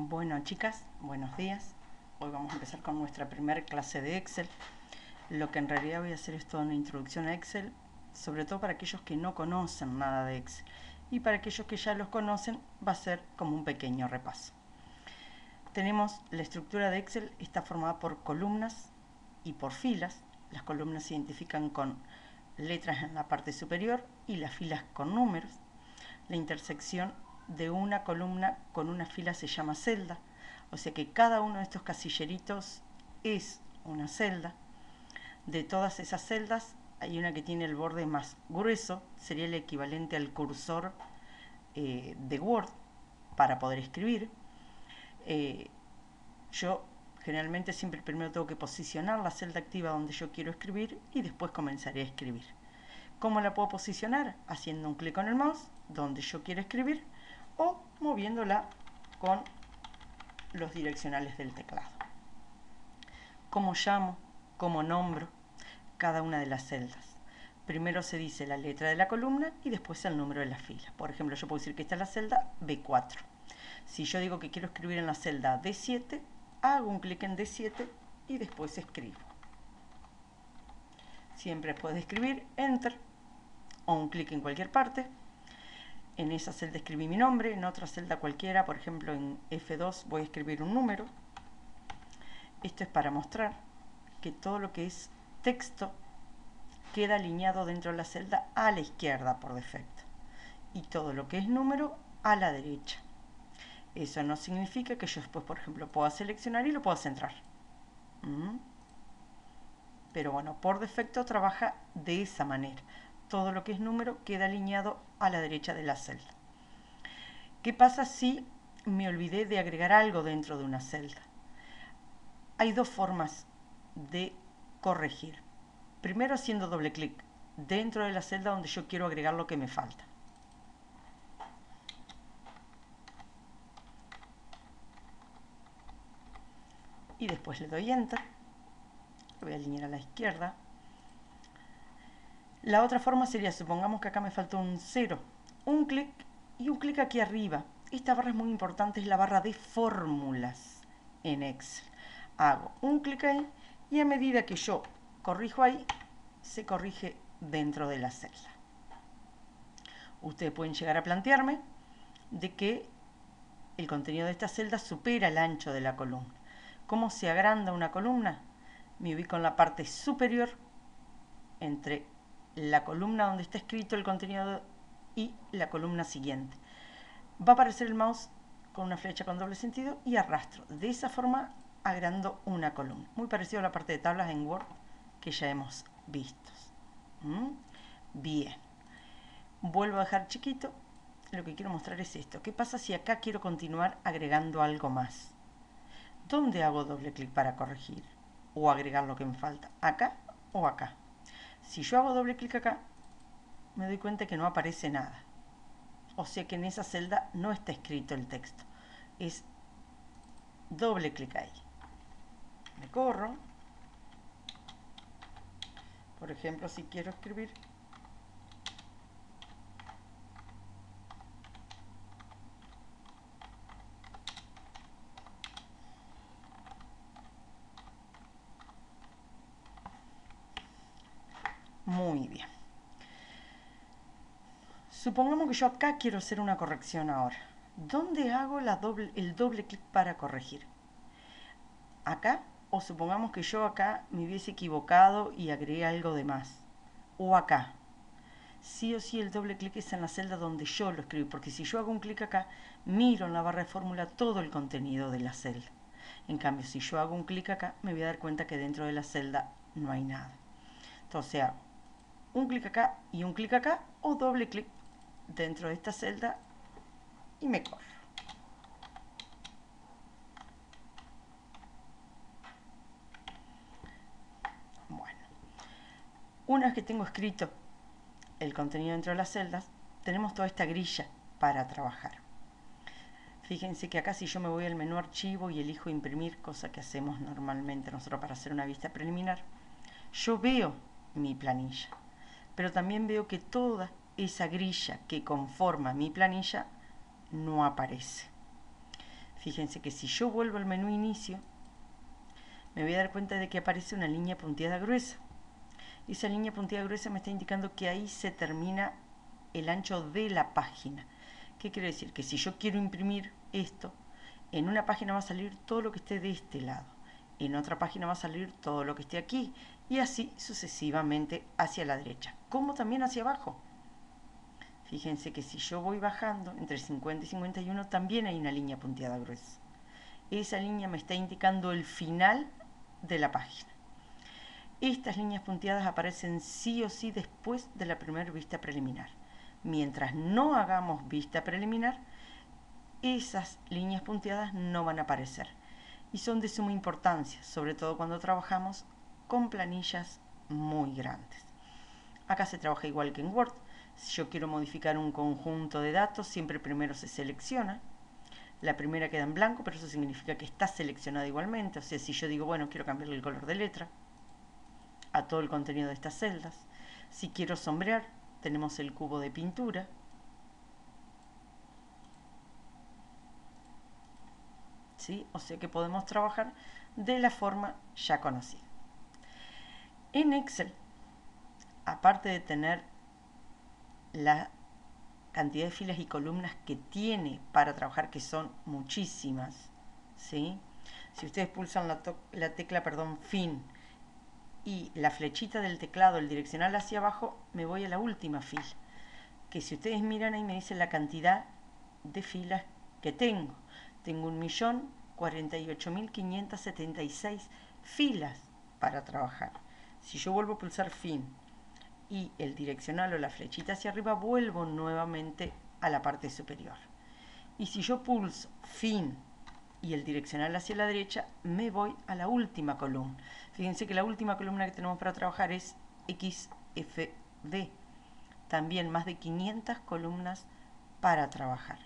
Bueno, chicas, buenos días. Hoy vamos a empezar con nuestra primera clase de Excel. Lo que en realidad voy a hacer es toda una introducción a Excel, sobre todo para aquellos que no conocen nada de Excel. Y para aquellos que ya los conocen, va a ser como un pequeño repaso. Tenemos la estructura de Excel, está formada por columnas y por filas. Las columnas se identifican con letras en la parte superior y las filas con números. La intersección de una columna con una fila se llama celda, o sea que cada uno de estos casilleritos es una celda. De todas esas celdas hay una que tiene el borde más grueso, sería el equivalente al cursor de Word para poder escribir. Yo generalmente siempre primero tengo que posicionar la celda activa donde yo quiero escribir y después comenzaré a escribir. ¿Cómo la puedo posicionar? Haciendo un clic con el mouse donde yo quiero escribir o moviéndola con los direccionales del teclado. ¿Cómo llamo? ¿Cómo nombro cada una de las celdas? Primero se dice la letra de la columna y después el número de la fila. Por ejemplo, yo puedo decir que esta es la celda B4. Si yo digo que quiero escribir en la celda D7, hago un clic en D7 y después escribo. Siempre después de escribir, Enter o un clic en cualquier parte. En esa celda escribí mi nombre, en otra celda cualquiera, por ejemplo en F2 voy a escribir un número. Esto es para mostrar que todo lo que es texto queda alineado dentro de la celda a la izquierda por defecto y todo lo que es número a la derecha. Eso no significa que yo después, por ejemplo, pueda seleccionar y lo pueda centrar. Pero bueno, por defecto trabaja de esa manera. Todo lo que es número queda alineado a la derecha de la celda. ¿Qué pasa si me olvidé de agregar algo dentro de una celda? Hay dos formas de corregir. Primero haciendo doble clic dentro de la celda donde yo quiero agregar lo que me falta. Y después le doy Enter. Lo voy a alinear a la izquierda. La otra forma sería, supongamos que acá me faltó un 0, un clic y un clic aquí arriba. Esta barra es muy importante, es la barra de fórmulas en Excel. Hago un clic ahí y a medida que yo corrijo ahí, se corrige dentro de la celda. Ustedes pueden llegar a plantearme de que el contenido de esta celda supera el ancho de la columna. ¿Cómo se agranda una columna? Me ubico en la parte superior entre la columna donde está escrito el contenido y la columna siguiente. Va a aparecer el mouse con una flecha con doble sentido y arrastro. De esa forma agrando una columna. Muy parecido a la parte de tablas en Word que ya hemos visto. Bien. Vuelvo a dejar chiquito. Lo que quiero mostrar es esto. ¿Qué pasa si acá quiero continuar agregando algo más? ¿Dónde hago doble clic para corregir o agregar lo que me falta? ¿Acá o acá? Si yo hago doble clic acá, me doy cuenta que no aparece nada. O sea que en esa celda no está escrito el texto. Es doble clic ahí. Me corro. Por ejemplo, si quiero escribir muy bien. Supongamos que yo acá quiero hacer una corrección ahora. ¿Dónde hago el doble clic para corregir? ¿Acá? O supongamos que yo acá me hubiese equivocado y agregué algo de más. O acá. Sí o sí el doble clic es en la celda donde yo lo escribí, porque si yo hago un clic acá, miro en la barra de fórmula todo el contenido de la celda. En cambio, si yo hago un clic acá, me voy a dar cuenta que dentro de la celda no hay nada. Entonces hago un clic acá y un clic acá, o doble clic dentro de esta celda y me corro. Bueno, una vez que tengo escrito el contenido dentro de las celdas, tenemos toda esta grilla para trabajar. Fíjense que acá si yo me voy al menú archivo y elijo imprimir, cosa que hacemos normalmente nosotros para hacer una vista preliminar, yo veo mi planilla, pero también veo que toda esa grilla que conforma mi planilla no aparece. Fíjense que si yo vuelvo al menú inicio, me voy a dar cuenta de que aparece una línea punteada gruesa. Esa línea punteada gruesa me está indicando que ahí se termina el ancho de la página. ¿Qué quiere decir? Que si yo quiero imprimir esto, en una página va a salir todo lo que esté de este lado, en otra página va a salir todo lo que esté aquí, y así sucesivamente hacia la derecha, como también hacia abajo. Fíjense que si yo voy bajando entre 50 y 51 también hay una línea punteada gruesa. Esa línea me está indicando el final de la página. Estas líneas punteadas aparecen sí o sí después de la primera vista preliminar. Mientras no hagamos vista preliminar, esas líneas punteadas no van a aparecer. Y son de suma importancia, sobre todo cuando trabajamos con planillas muy grandes. Acá se trabaja igual que en Word. Si yo quiero modificar un conjunto de datos, siempre primero se selecciona. La primera queda en blanco, pero eso significa que está seleccionada igualmente. O sea, si yo digo, bueno, quiero cambiarle el color de letra a todo el contenido de estas celdas. Si quiero sombrear, tenemos el cubo de pintura. ¿Sí? O sea que podemos trabajar de la forma ya conocida. En Excel, aparte de tener la cantidad de filas y columnas que tiene para trabajar, que son muchísimas, ¿sí? Si ustedes pulsan la tecla fin y la flechita del teclado, el direccional hacia abajo, me voy a la última fila, que si ustedes miran ahí me dice la cantidad de filas que tengo. Tengo 1.048.576 filas para trabajar. Si yo vuelvo a pulsar fin y el direccional o la flechita hacia arriba, vuelvo nuevamente a la parte superior. Y si yo pulso fin y el direccional hacia la derecha, me voy a la última columna. Fíjense que la última columna que tenemos para trabajar es XFD. También más de 500 columnas para trabajar.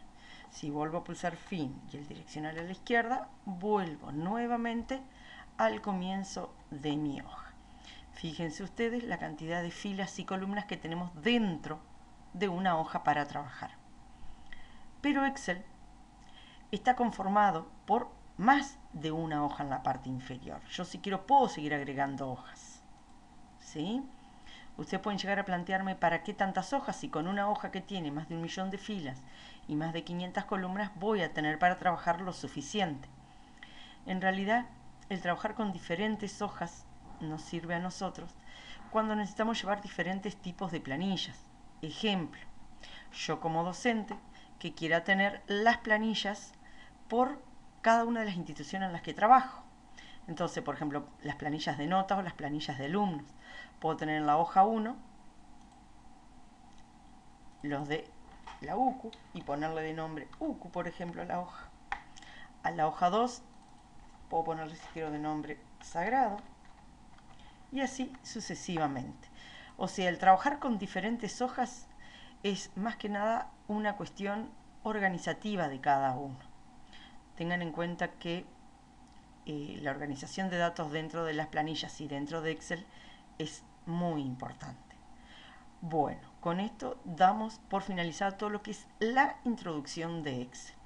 Si vuelvo a pulsar fin y el direccional a la izquierda, vuelvo nuevamente al comienzo de mi hoja. Fíjense ustedes la cantidad de filas y columnas que tenemos dentro de una hoja para trabajar. Pero Excel está conformado por más de una hoja en la parte inferior. Yo si quiero puedo seguir agregando hojas. ¿Sí? Ustedes pueden llegar a plantearme para qué tantas hojas si con una hoja que tiene más de 1.000.000 de filas y más de 500 columnas voy a tener para trabajar lo suficiente. En realidad, el trabajar con diferentes hojas nos sirve a nosotros cuando necesitamos llevar diferentes tipos de planillas. Ejemplo, yo como docente que quiera tener las planillas por cada una de las instituciones en las que trabajo. Entonces, por ejemplo, las planillas de notas o las planillas de alumnos. Puedo tener en la hoja 1 los de la UCU y ponerle de nombre UCU, por ejemplo, a la hoja. A la hoja 2 puedo ponerle, si quiero, de nombre Sagrado. Y así sucesivamente. O sea, el trabajar con diferentes hojas es más que nada una cuestión organizativa de cada uno. Tengan en cuenta que la organización de datos dentro de las planillas y dentro de Excel es muy importante. Bueno, con esto damos por finalizado todo lo que es la introducción de Excel.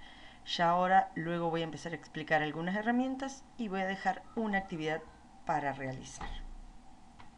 Ya ahora luego voy a empezar a explicar algunas herramientas y voy a dejar una actividad para realizar.